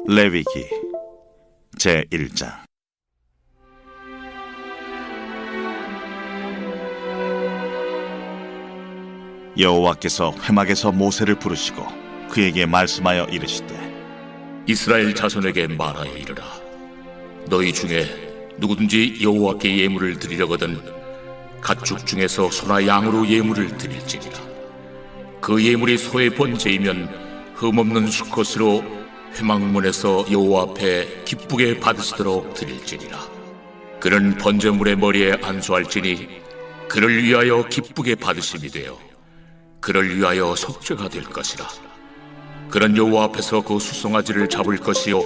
레위기 제1장. 여호와께서 회막에서 모세를 부르시고 그에게 말씀하여 이르시되, 이스라엘 자손에게 말하여 이르라. 너희 중에 누구든지 여호와께 예물을 드리려거든 가축 중에서 소나 양으로 예물을 드릴지니라. 그 예물이 소의 번제이면 흠없는 수컷으로 회막문에서 여호와 앞에 기쁘게 받으시도록 드릴지니라. 그는 번제물의 머리에 안수할지니 그를 위하여 기쁘게 받으심이 되어 그를 위하여 속죄가 될 것이라. 그는 여호와 앞에서 그 수송아지를 잡을 것이요,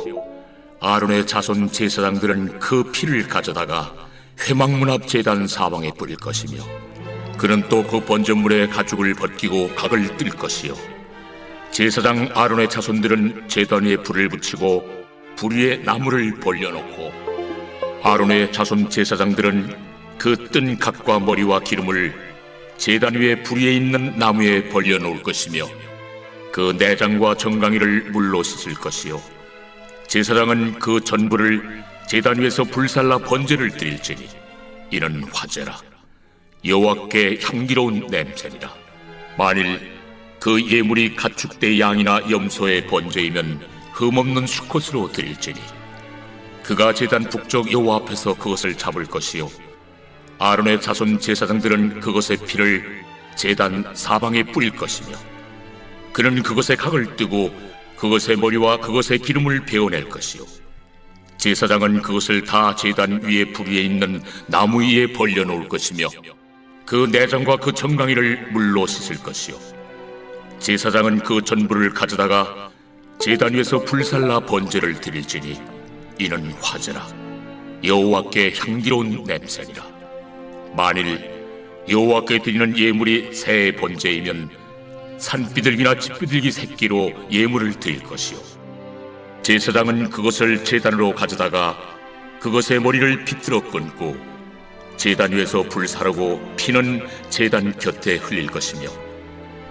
아론의 자손 제사장들은 그 피를 가져다가 회막문 앞 제단 사방에 뿌릴 것이며, 그는 또 그 번제물의 가죽을 벗기고 각을 뜰 것이요, 제사장 아론의 자손들은 제단 위에 불을 붙이고 불 위에 나무를 벌려놓고, 아론의 자손 제사장들은 그 뜬 각과 머리와 기름을 제단 위에 불 위에 있는 나무에 벌려놓을 것이며, 그 내장과 정강이를 물로 씻을 것이요, 제사장은 그 전부를 제단 위에서 불살라 번제를 드릴지니 이는 화제라. 여호와께 향기로운 냄새니라. 만일 그 예물이 가축대 양이나 염소의 번제이면 흠없는 수컷으로 드릴지니 그가 제단 북쪽 여호와 앞에서 그것을 잡을 것이요, 아론의 자손 제사장들은 그것의 피를 제단 사방에 뿌릴 것이며, 그는 그것의 각을 뜨고 그것의 머리와 그것의 기름을 베어낼 것이요, 제사장은 그것을 다 제단 위에 불 위에 있는 나무 위에 벌려놓을 것이며, 그 내장과 그 정강이를 물로 씻을 것이요, 제사장은 그 전부를 가져다가 제단 위에서 불살라 번제를 드릴지니 이는 화제라. 여호와께 향기로운 냄새니라. 만일 여호와께 드리는 예물이 새의 번제이면 산비둘기나 집비둘기 새끼로 예물을 드릴 것이요, 제사장은 그것을 제단으로 가져다가 그것의 머리를 비틀어 끊고 제단 위에서 불사르고 피는 제단 곁에 흘릴 것이며,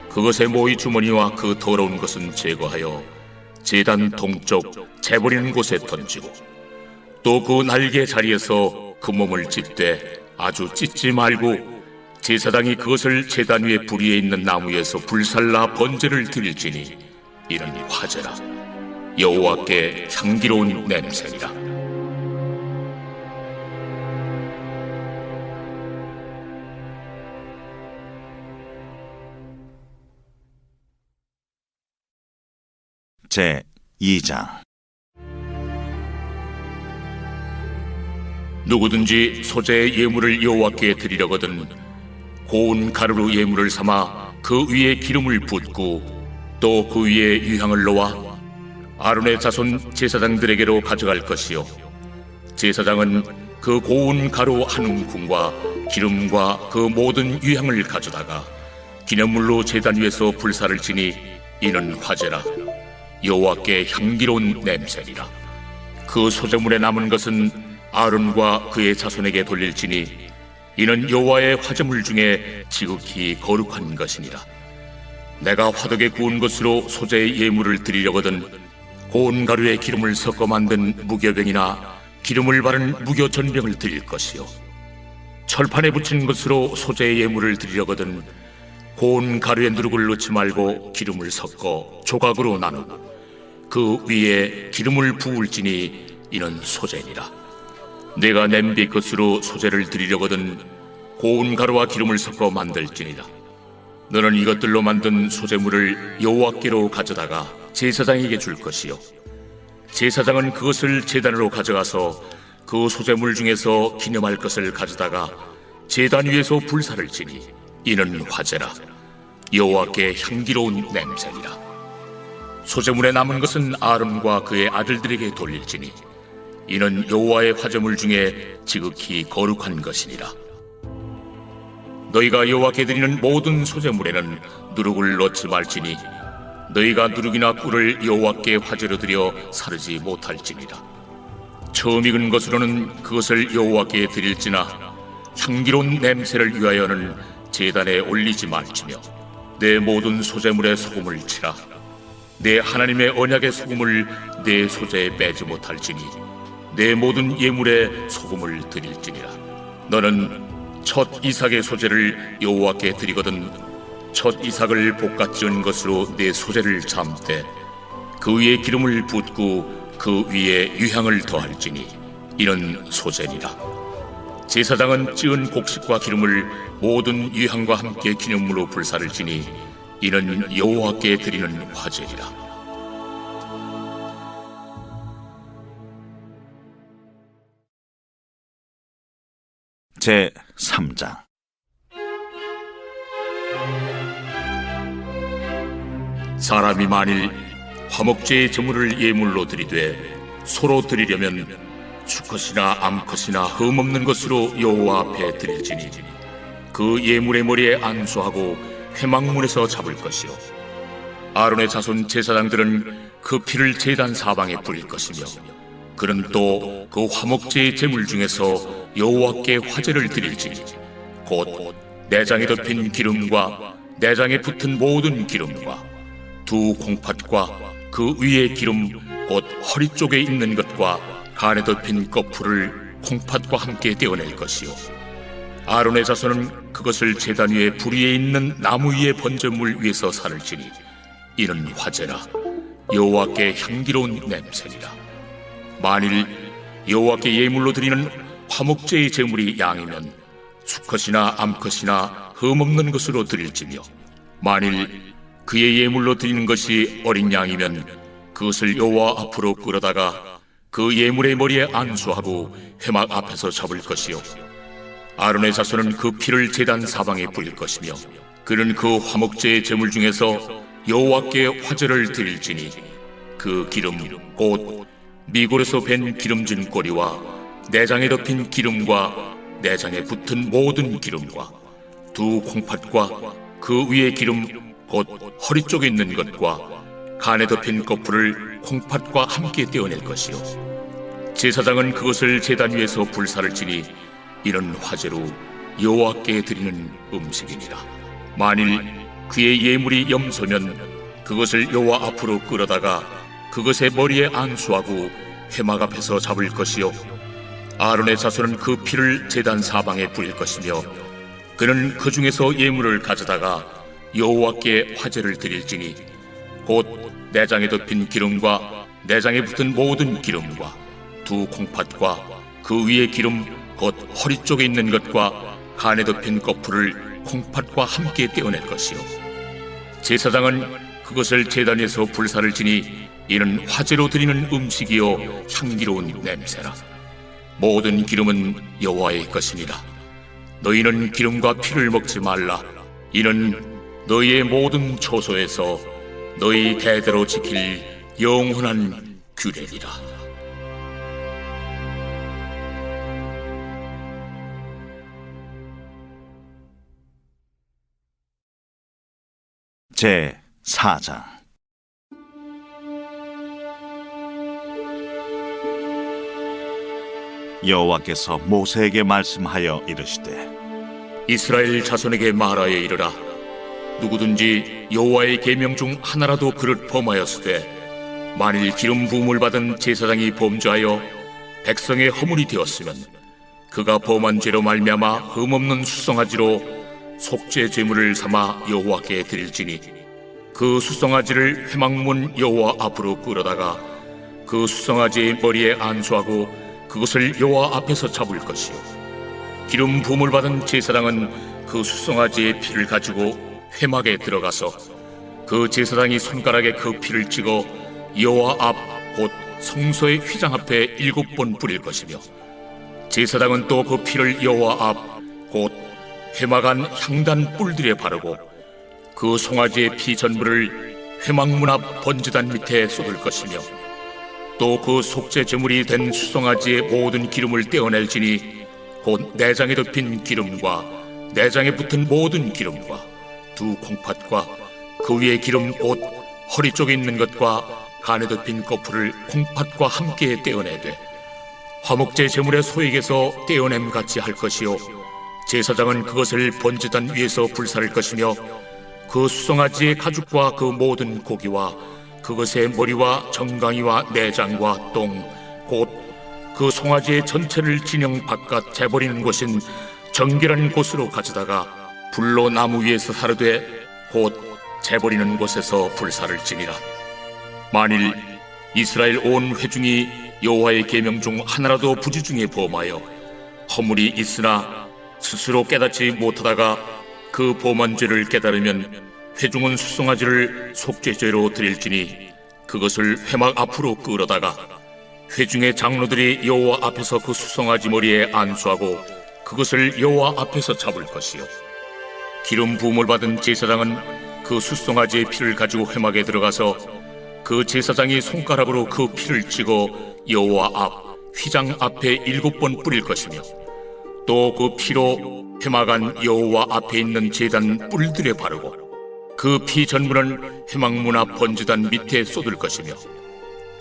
그것의 모이 주머니와 그 더러운 것은 제거하여 제단 동쪽 재버리는 곳에 던지고, 또 그 날개 자리에서 그 몸을 찢되 아주 찢지 말고 제사장이 그것을 제단 위에 불 위에 있는 나무에서 불살라 번제를 드릴지니 이는 화제라. 여호와께 향기로운 냄새니라. 제2장. 누구든지 소재의 예물을 여호와께 드리려거든 고운 가루로 예물을 삼아 그 위에 기름을 붓고 또 그 위에 유향을 놓아 아론의 자손 제사장들에게로 가져갈 것이요, 제사장은 그 고운 가루 한 움큼과 기름과 그 모든 유향을 가져다가 기념물로 제단 위에서 불사를 지니 이는 화제라. 여호와께 향기로운 냄새니라. 그 소재물에 남은 것은 아론과 그의 자손에게 돌릴지니 이는 여호와의 화제물 중에 지극히 거룩한 것이니라. 내가 화덕에 구운 것으로 소재의 예물을 드리려거든 고운 가루에 기름을 섞어 만든 무교병이나 기름을 바른 무교전병을 드릴 것이요, 철판에 붙인 것으로 소재의 예물을 드리려거든 고운 가루에 누룩을 넣지 말고 기름을 섞어 조각으로 나누고 그 위에 기름을 부을지니 이는 소재니라. 내가 냄비 것으로 소재를 드리려거든 고운 가루와 기름을 섞어 만들지니라. 너는 이것들로 만든 소재물을 여호와께로 가져다가 제사장에게 줄 것이요, 제사장은 그것을 제단으로 가져가서 그 소재물 중에서 기념할 것을 가져다가 제단 위에서 불사를 지니 이는 화제라. 여호와께 향기로운 냄새니라. 소재물에 남은 것은 아론과 그의 아들들에게 돌릴지니 이는 여호와의 화제물 중에 지극히 거룩한 것이니라. 너희가 여호와께 드리는 모든 소재물에는 누룩을 넣지 말지니 너희가 누룩이나 꿀을 여호와께 화제로 드려 사르지 못할지니라. 처음 익은 것으로는 그것을 여호와께 드릴지나 향기로운 냄새를 위하여는 제단에 올리지 말지며 내 모든 소재물에 소금을 치라. 내 하나님의 언약의 소금을 내 소재에 빼지 못할지니 내 모든 예물에 소금을 드릴지니라. 너는 첫 이삭의 소재를 여호와께 드리거든 첫 이삭을 볶아 지은 것으로 내 소재를 잠때 그 위에 기름을 붓고 그 위에 유향을 더할지니 이는 소재니라. 제사장은 찌은 곡식과 기름을 모든 유향과 함께 기념물로 불사를 지니 이는 여호와께 드리는 화제니라. 제 3장. 사람이 만일 화목제의 제물을 예물로 드리되 소로 드리려면 수컷이나 암컷이나 흠없는 것으로 여호와 앞에 드릴지니 그 예물의 머리에 안수하고 회막문에서 잡을 것이요 아론의 자손 제사장들은 그 피를 제단 사방에 뿌릴 것이며 그는 또 그 화목제의 제물 중에서 여호와께 화제를 드릴지니 곧 내장에 덮인 기름과 내장에 붙은 모든 기름과 두 콩팥과 그 위에 기름 곧 허리 쪽에 있는 것과 간에 덮인 거풀을 콩팥과 함께 떼어낼 것이요 아론의 자손은 그것을 제단 위에 불 위에 있는 나무 위에 번제물 위에서 살을지니 이는 화제라 여호와께 향기로운 냄새니라. 만일 여호와께 예물로 드리는 화목제의 제물이 양이면 수컷이나 암컷이나 흠없는 것으로 드릴지며 만일 그의 예물로 드리는 것이 어린 양이면 그것을 여호와 앞으로 끌어다가 그 예물의 머리에 안수하고 회막 앞에서 잡을 것이요 아론의 자손은 그 피를 제단 사방에 뿌릴 것이며 그는 그 화목제의 제물 중에서 여호와께 화제를 드릴지니 그 기름 곧 미골에서 밴 기름진 꼬리와 내장에 덮인 기름과 내장에 붙은 모든 기름과 두 콩팥과 그 위에 기름 곧 허리 쪽에 있는 것과 간에 덮인 거풀을 콩팥과 함께 떼어낼 것이요 제사장은 그것을 제단 위에서 불사를 지니 이는 화제로 여호와께 드리는 음식이니라. 만일 그의 예물이 염소면 그것을 여호와 앞으로 끌어다가 그것의 머리에 안수하고 회막 앞에서 잡을 것이요 아론의 자손은 그 피를 제단 사방에 뿌릴 것이며 그는 그 중에서 예물을 가져다가 여호와께 화제를 드릴지니 곧 내장에 덮인 기름과 내장에 붙은 모든 기름과 두 콩팥과 그 위에 기름 곧 허리 쪽에 있는 것과 간에 덮인 거풀을 콩팥과 함께 떼어낼 것이요 제사장은 그것을 제단 위에서 불사를 지니 이는 화제로 드리는 음식이요 향기로운 냄새라. 모든 기름은 여호와의 것이니라. 너희는 기름과 피를 먹지 말라. 이는 너희의 모든 초소에서 너희 대대로 지킬 영원한 규례니라. 제 4장. 여호와께서 모세에게 말씀하여 이르시되 이스라엘 자손에게 말하여 이르라. 누구든지 여호와의 계명 중 하나라도 그릇 범하였으되 만일 기름 부음을 받은 제사장이 범죄하여 백성의 허물이 되었으면 그가 범한 죄로 말미암아 흠없는 수송아지로 속죄 제물을 삼아 여호와께 드릴지니 그 수송아지를 회막문 여호와 앞으로 끌어다가 그 수송아지의 머리에 안수하고 그것을 여호와 앞에서 잡을 것이요 기름 부음을 받은 제사장은 그 수송아지의 피를 가지고 회막에 들어가서 그 제사장이 손가락에 그 피를 찍어 여호와 앞 곧 성소의 휘장 앞에 7번 뿌릴 것이며 제사장은 또 그 피를 여호와 앞 곧 회막 안 향단 뿔들에 바르고 그 송아지의 피 전부를 회막문 앞 번제단 밑에 쏟을 것이며 또 그 속죄 제물이 된 수송아지의 모든 기름을 떼어낼지니 곧 내장에 덮인 기름과 내장에 붙은 모든 기름과 두 콩팥과 그 위에 기름 곧 허리 쪽에 있는 것과 간에 덮인 거풀을 콩팥과 함께 떼어내되 화목제 제물의 소액에서 떼어냄 같이 할 것이요 제사장은 그것을 번제단 위에서 불사를 것이며 그 수송아지의 가죽과 그 모든 고기와 그것의 머리와 정강이와 내장과 똥, 곧 그 송아지의 전체를 진영 바깥 재버리는 곳인 정결한 곳으로 가져다가 불로 나무 위에서 사르되 곧 재버리는 곳에서 불사를 지니라. 만일 이스라엘 온 회중이 여호와의 계명 중 하나라도 부지 중에 범하여 허물이 있으나 스스로 깨닫지 못하다가 그 범한 죄를 깨달으면 회중은 수송아지를 속죄죄로 드릴지니 그것을 회막 앞으로 끌어다가 회중의 장로들이 여호와 앞에서 그 수송아지 머리에 안수하고 그것을 여호와 앞에서 잡을 것이요, 기름 부음을 받은 제사장은 그 수송아지의 피를 가지고 회막에 들어가서 그 제사장이 손가락으로 그 피를 찍어 여호와 앞 휘장 앞에 7번 뿌릴 것이며, 또 그 피로 회막 안 여호와 앞에 있는 제단 뿔들에 바르고 그 피 전부는 회막문 앞 번제단 밑에 쏟을 것이며,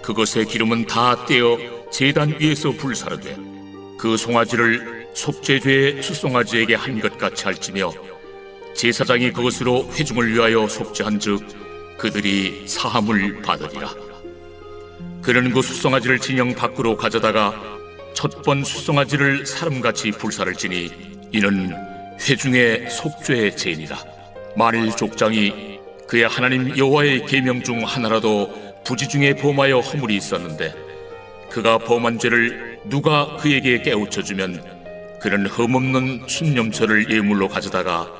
그것의 기름은 다 떼어 제단 위에서 불사르되 그 송아지를 속죄죄의 수송아지에게 한 것 같이 할지며, 제사장이 그것으로 회중을 위하여 속죄한즉 그들이 사함을 받으리라. 그는 그 수송아지를 진영 밖으로 가져다가 첫 번 수송아지를 사람같이 불사를 지니 이는 회중의 속죄의 죄니라. 만일 족장이 그의 하나님 여호와의 계명 중 하나라도 부지 중에 범하여 허물이 있었는데 그가 범한 죄를 누가 그에게 깨우쳐주면 그는 흠없는 순념소를 예물로 가져다가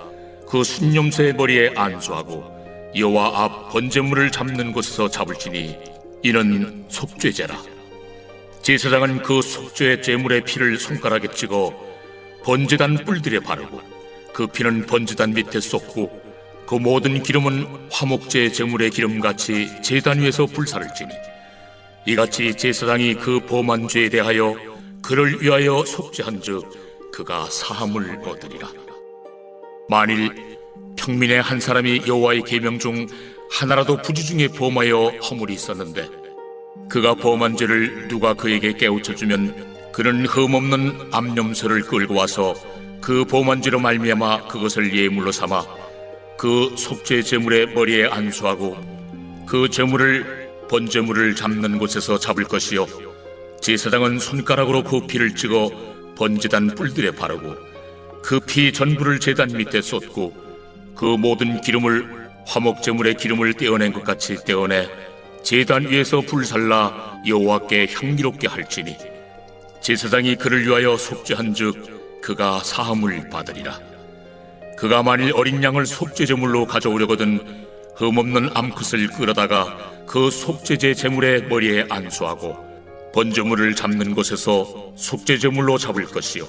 그 순념소의 머리에 안수하고 여호와 앞 번제물을 잡는 곳에서 잡을지니 이는 속죄죄라. 제사장은 그 속죄 제물의 피를 손가락에 찍어 번제단 뿔들에 바르고 그 피는 번제단 밑에 쏟고 그 모든 기름은 화목제 제물의 기름같이 제단 위에서 불사를 지니 이같이 제사장이 그 범한 죄에 대하여 그를 위하여 속죄한즉 그가 사함을 얻으리라. 만일 평민의 한 사람이 여호와의 계명 중 하나라도 부지 중에 범하여 허물이 있었는데 그가 범한 죄를 누가 그에게 깨우쳐주면 그는 흠없는 암염소를 끌고 와서 그 범한 죄로 말미암아 그것을 예물로 삼아 그 속죄 제물의 머리에 안수하고 그 제물을 번제물을 잡는 곳에서 잡을 것이요, 제사장은 손가락으로 그 피를 찍어 번제단 뿔들에 바르고 그 피 전부를 제단 밑에 쏟고 그 모든 기름을 화목제물의 기름을 떼어낸 것 같이 떼어내 제단 위에서 불살라 여호와께 향기롭게 할지니 제사장이 그를 위하여 속죄한즉 그가 사함을 받으리라. 그가 만일 어린 양을 속죄제물로 가져오려거든 흠없는 암컷을 끌어다가 그 속죄제 제물의 머리에 안수하고 번제물을 잡는 곳에서 속죄제물로 잡을 것이요,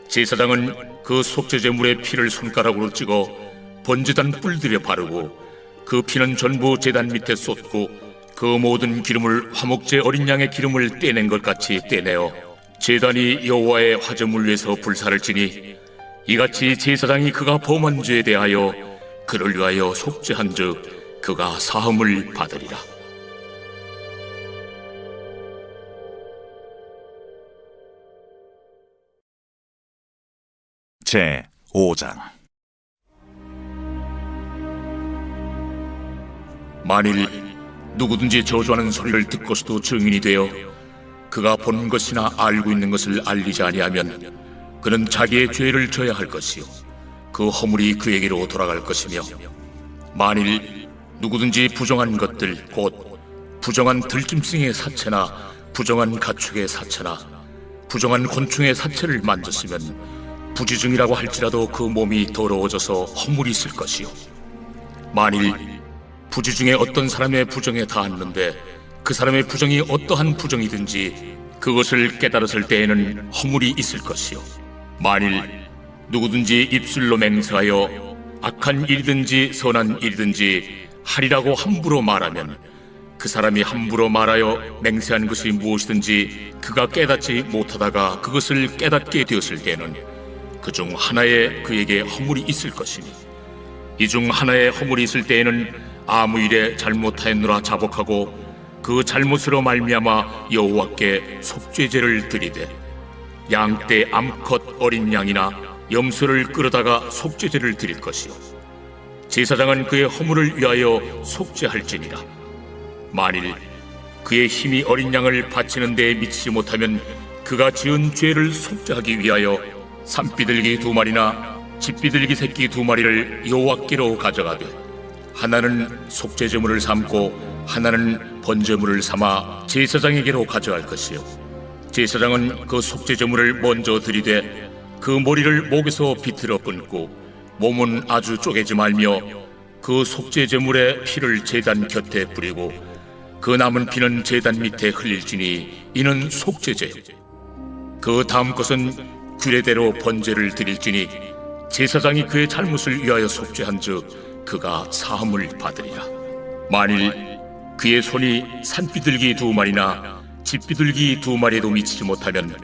제사장은 그 속죄제물의 피를 손가락으로 찍어 번제단 뿔들에 바르고 그 피는 전부 제단 밑에 쏟고 그 모든 기름을 화목제 어린 양의 기름을 떼낸 것 같이 떼내어 제단이 여호와의 화제물 위에서 불사를 지니 이같이 제사장이 그가 범한 죄에 대하여 그를 위하여 속죄한즉 그가 사함을 받으리라. 제 5장. 만일 누구든지 저주하는 소리를 듣고서도 증인이 되어 그가 본 것이나 알고 있는 것을 알리지 아니하면 그는 자기의 죄를 져야 할 것이요, 그 허물이 그에게로 돌아갈 것이며, 만일 누구든지 부정한 것들 곧 부정한 들짐승의 사체나 부정한 가축의 사체나 부정한 곤충의 사체를 만졌으면 부지중이라고 할지라도 그 몸이 더러워져서 허물이 있을 것이요, 만일 부지 중에 어떤 사람의 부정에 닿았는데 그 사람의 부정이 어떠한 부정이든지 그것을 깨달았을 때에는 허물이 있을 것이요, 만일 누구든지 입술로 맹세하여 악한 일이든지 선한 일이든지 하리라고 함부로 말하면 그 사람이 함부로 말하여 맹세한 것이 무엇이든지 그가 깨닫지 못하다가 그것을 깨닫게 되었을 때는 그 중 하나에 그에게 허물이 있을 것이니, 이 중 하나에 허물이 있을 때에는 아무 일에 잘못하였노라 자복하고 그 잘못으로 말미암아 여호와께 속죄제를 드리되 양떼 암컷 어린 양이나 염소를 끌어다가 속죄제를 드릴 것이요, 제사장은 그의 허물을 위하여 속죄할지니라. 만일 그의 힘이 어린 양을 바치는 데에 미치지 못하면 그가 지은 죄를 속죄하기 위하여 산비둘기 2마리나 집비둘기 새끼 2마리를 여호와께로 가져가되 하나는 속죄제물을 삼고 하나는 번제물을 삼아 제사장에게로 가져갈 것이요 제사장은 그 속죄제물을 먼저 드리되 그 머리를 목에서 비틀어 끊고 몸은 아주 쪼개지 말며 그 속죄제물의 피를 제단 곁에 뿌리고 그 남은 피는 제단 밑에 흘릴지니 이는 속죄제. 그 다음 것은 규례대로 번제를 드릴지니 제사장이 그의 잘못을 위하여 속죄한즉 그가 사함을 받으리라. 만일 그의 손이 산비둘기 2마리나 집비둘기 2마리에도 미치지 못하면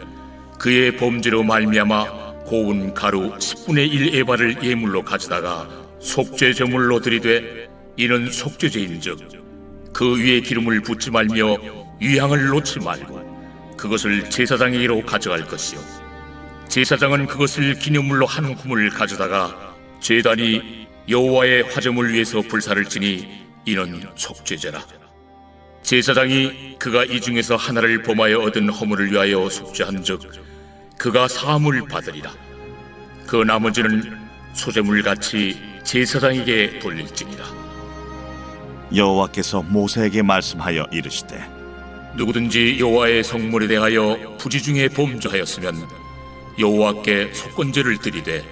그의 범죄로 말미암아 고운 가루 10분의 1 에바를 예물로 가져다가 속죄제물로 드리되 이는 속죄제인즉 그 위에 기름을 붓지 말며 유향을 놓지 말고 그것을 제사장에게로 가져갈 것이요 제사장은 그것을 기념물로 한 hum을 가져다가 제단이 여호와의 화제물 위에서 불사를 지니 이는 속죄제라. 제사장이 그가 이 중에서 하나를 범하여 얻은 허물을 위하여 속죄한즉 그가 사함을 받으리라. 그 나머지는 소제물같이 제사장에게 돌릴지니라. 여호와께서 모세에게 말씀하여 이르시되 누구든지 여호와의 성물에 대하여 부지 중에 범죄하였으면 여호와께 속건제를 드리되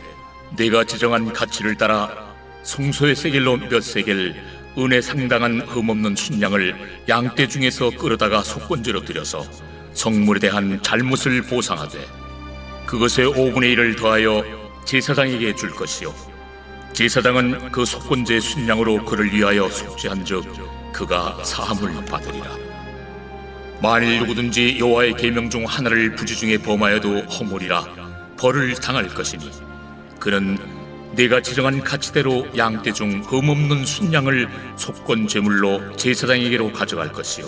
내가 지정한 가치를 따라 성소의 세겔로 몇 세겔 은에 상당한 흠없는 순양을 양떼 중에서 끌어다가 속건제로 드려서 성물에 대한 잘못을 보상하되 그것의 5분의 1을 더하여 제사장에게 줄 것이요 제사장은 그 속건제 순양으로 그를 위하여 속죄한즉 그가 사함을 받으리라. 만일 누구든지 여호와의 계명 중 하나를 부지 중에 범하여도 허물이라 벌을 당할 것이니 그는 내가 지정한 가치대로 양떼 중 흠없는 순양을 속건 제물로 제사장에게로 가져갈 것이요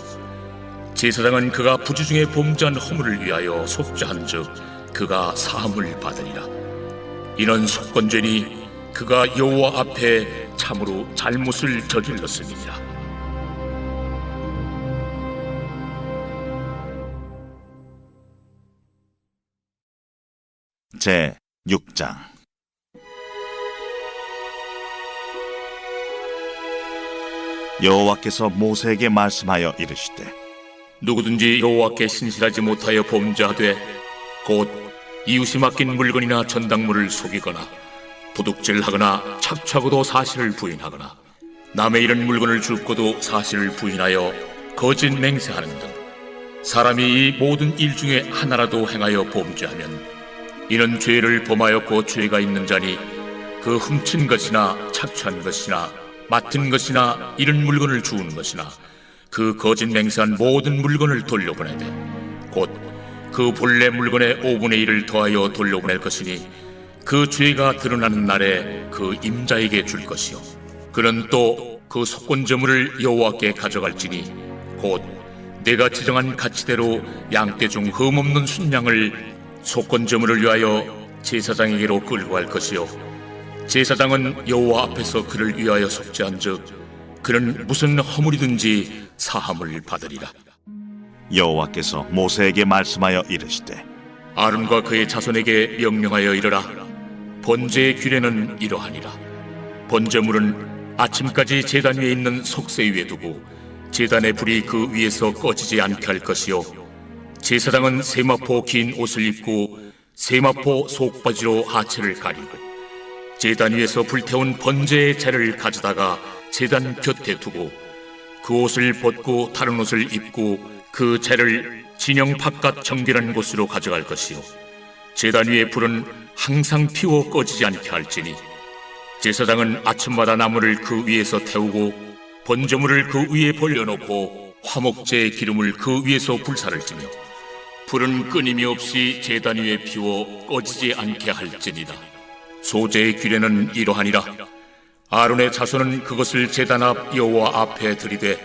제사장은 그가 부지 중에 범죄한 허물을 위하여 속죄한즉 그가 사함을 받으리라. 이는 속건죄니 그가 여호와 앞에 참으로 잘못을 저질렀음이니라. 제 6장. 여호와께서 모세에게 말씀하여 이르시되 누구든지 여호와께 신실하지 못하여 범죄하되 곧 이웃이 맡긴 물건이나 전당물을 속이거나 도둑질하거나 착취하고도 사실을 부인하거나 남의 잃은 물건을 줍고도 사실을 부인하여 거짓 맹세하는 등 사람이 이 모든 일 중에 하나라도 행하여 범죄하면 이는 죄를 범하였고 죄가 있는 자니 그 훔친 것이나 착취한 것이나 맡은 것이나 잃은 물건을 주우는 것이나 그 거짓 맹세한 모든 물건을 돌려보내되 곧 그 본래 물건의 5분의 1을 더하여 돌려보낼 것이니 그 죄가 드러나는 날에 그 임자에게 줄 것이요 그는 또 그 속건제물을 여호와께 가져갈지니 곧 내가 지정한 가치대로 양떼 중 흠없는 순양을 속건제물을 위하여 제사장에게로 끌고 갈 것이요 제사장은 여호와 앞에서 그를 위하여 속죄한즉 그는 무슨 허물이든지 사함을 받으리라. 여호와께서 모세에게 말씀하여 이르시되 아론과 그의 자손에게 명령하여 이르라. 번제의 규례는 이러하니라. 번제물은 아침까지 제단 위에 있는 속세 위에 두고 제단의 불이 그 위에서 꺼지지 않게 할 것이요 제사장은 세마포 긴 옷을 입고 세마포 속바지로 하체를 가리고 제단 위에서 불태운 번제의 재를 가져다가 제단 곁에 두고 그 옷을 벗고 다른 옷을 입고 그 재를 진영 바깥 정결한 곳으로 가져갈 것이요 제단 위의 불은 항상 피워 꺼지지 않게 할지니 제사장은 아침마다 나무를 그 위에서 태우고 번제물을 그 위에 벌려놓고 화목제의 기름을 그 위에서 불사를 지며 불은 끊임이 없이 제단 위에 피워 꺼지지 않게 할지니라. 소제의 규례는 이러하니라. 아론의 자손은 그것을 제단 앞 여호와 앞에 들이되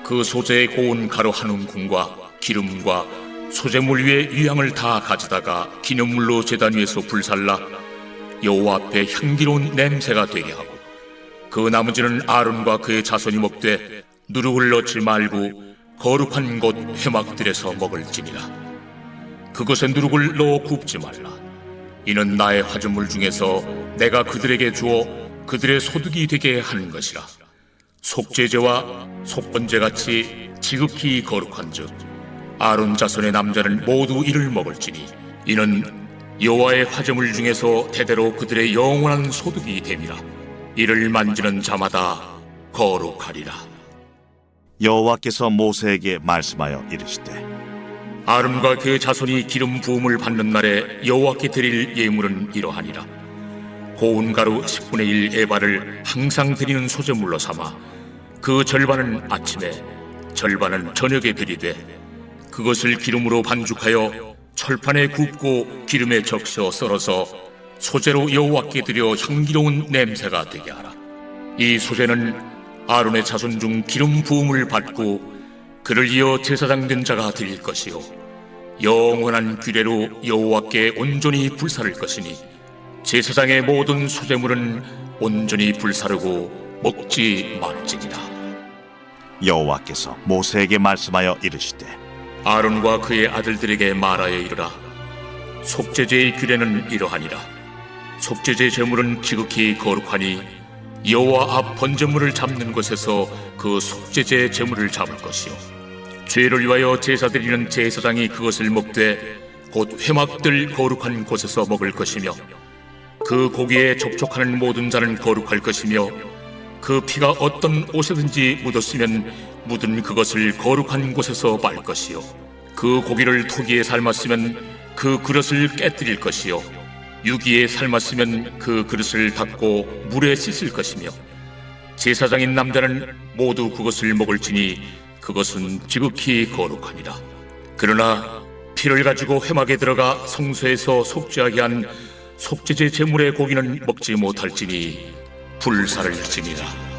그 소제의 고운 가루 한 움큼과 기름과 소제물 위에 유향을 다 가져다가 기념물로 제단 위에서 불살라 여호와 앞에 향기로운 냄새가 되게 하고 그 나머지는 아론과 그의 자손이 먹되 누룩을 넣지 말고 거룩한 곳 회막들에서 먹을지니라. 그것에 누룩을 넣어 굽지 말라. 이는 나의 화전물 중에서 내가 그들에게 주어 그들의 소득이 되게 하는 것이라. 속죄제와 속번제같이 지극히 거룩한즉 아론 자손의 남자는 모두 이를 먹을지니 이는 여호와의 화제물 중에서 대대로 그들의 영원한 소득이 됨이라. 이를 만지는 자마다 거룩하리라. 여호와께서 모세에게 말씀하여 이르시되 아론과 그의 자손이 기름 부음을 받는 날에 여호와께 드릴 예물은 이러하니라. 고운 가루 10분의 1 에바를 항상 드리는 소제물로 삼아 그 절반은 아침에 절반은 저녁에 드리되 그것을 기름으로 반죽하여 철판에 굽고 기름에 적셔 썰어서 소제로 여호와께 드려 향기로운 냄새가 되게 하라. 이 소제는 아론의 자손 중 기름 부음을 받고 그를 이어 제사장 된 자가 드릴 것이요 영원한 규례로 여호와께 온전히 불사를 것이니 제사장의 모든 소제물은 온전히 불사르고 먹지 말지니라. 여호와께서 모세에게 말씀하여 이르시되 아론과 그의 아들들에게 말하여 이르라. 속죄제의 규례는 이러하니라. 속죄제 제물은 지극히 거룩하니 여호와 앞 번제물을 잡는 곳에서 그 속죄제 제물을 잡을 것이요 죄를 위하여 제사 드리는 제사장이 그것을 먹되 곧 회막들 거룩한 곳에서 먹을 것이며 그 고기에 접촉하는 모든 자는 거룩할 것이며 그 피가 어떤 옷에든지 묻었으면 묻은 그것을 거룩한 곳에서 말 것이요 그 고기를 토기에 삶았으면 그 그릇을 깨뜨릴 것이요 유기에 삶았으면 그 그릇을 닦고 물에 씻을 것이며 제사장인 남자는 모두 그것을 먹을지니 그것은 지극히 거룩하니라. 그러나 피를 가지고 회막에 들어가 성소에서 속죄하게 한 속죄제 제물의 고기는 먹지 못할지니 불사를지니라.